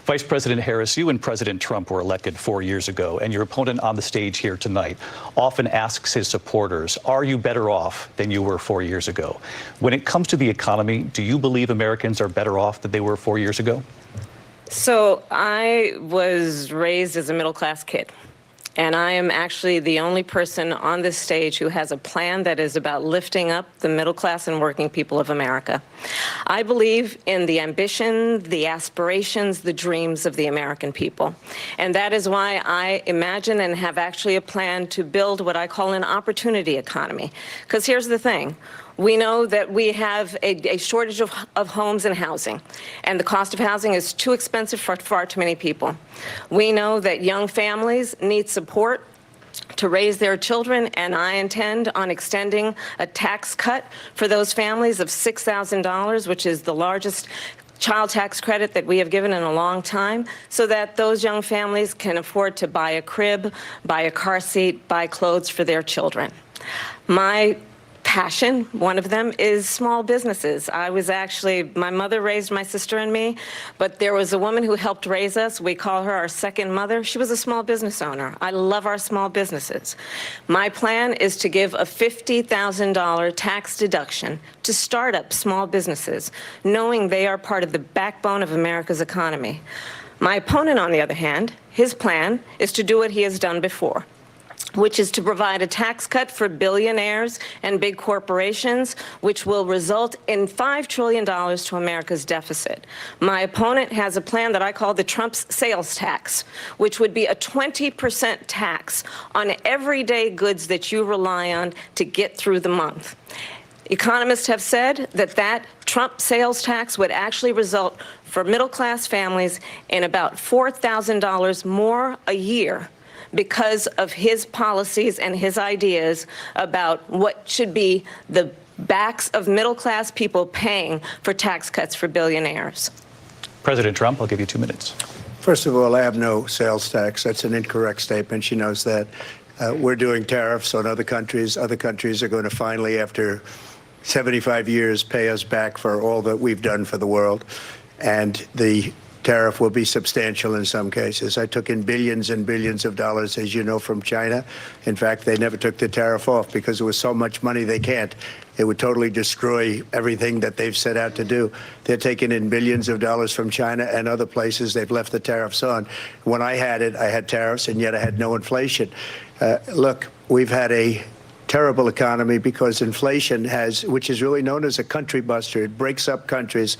Vice President Harris, you and President Trump were elected 4 years ago, and your opponent on the stage here tonight often asks his supporters, are you better off than you were 4 years ago? When it comes to the economy, do you believe Americans are better off than they were 4 years ago? So I was raised as a middle-class kid. And I am actually the only person on this stage who has a plan that is about lifting up the middle class and working people of America. I believe in the ambition, the aspirations, the dreams of the American people. And that is why I imagine and have actually a plan to build what I call an opportunity economy. Because here's the thing. We know that we have a shortage of homes and housing, and the cost of housing is too expensive for far too many people. We know that young families need support to raise their children, and I intend on extending a tax cut for those families of $6,000, which is the largest child tax credit that we have given in a long time, so that those young families can afford to buy a crib, buy a car seat, buy clothes for their children. My passion, one of them, is small businesses. My mother raised my sister and me, but there was a woman who helped raise us. We call her our second mother. She was a small business owner. I love our small businesses. My plan is to give a $50,000 tax deduction to start up small businesses, knowing they are part of the backbone of America's economy. My opponent, on the other hand, his plan is to do what he has done before, which is to provide a tax cut for billionaires and big corporations, which will result in $5 trillion to America's deficit. My opponent has a plan that I call the Trump's sales tax, which would be a 20% tax on everyday goods that you rely on to get through the month. Economists have said that Trump sales tax would actually result for middle-class families in about $4,000 more a year, because of his policies and his ideas about what should be the backs of middle-class people paying for tax cuts for billionaires. President Trump, I'll give you 2 minutes. First of all, I have no sales tax. That's an incorrect statement. She knows that. We're doing tariffs on other countries. Other countries are going to finally, after 75 years, pay us back for all that we've done for the world. And the tariff will be substantial in some cases. I took in billions and billions of dollars, as you know, from China. In fact, they never took the tariff off because there was so much money they can't. It would totally destroy everything that they've set out to do. They're taking in billions of dollars from China and other places. They've left the tariffs on. When I had it, I had tariffs, and yet I had no inflation. Look, we've had a terrible economy because inflation which is really known as a country buster. It breaks up countries.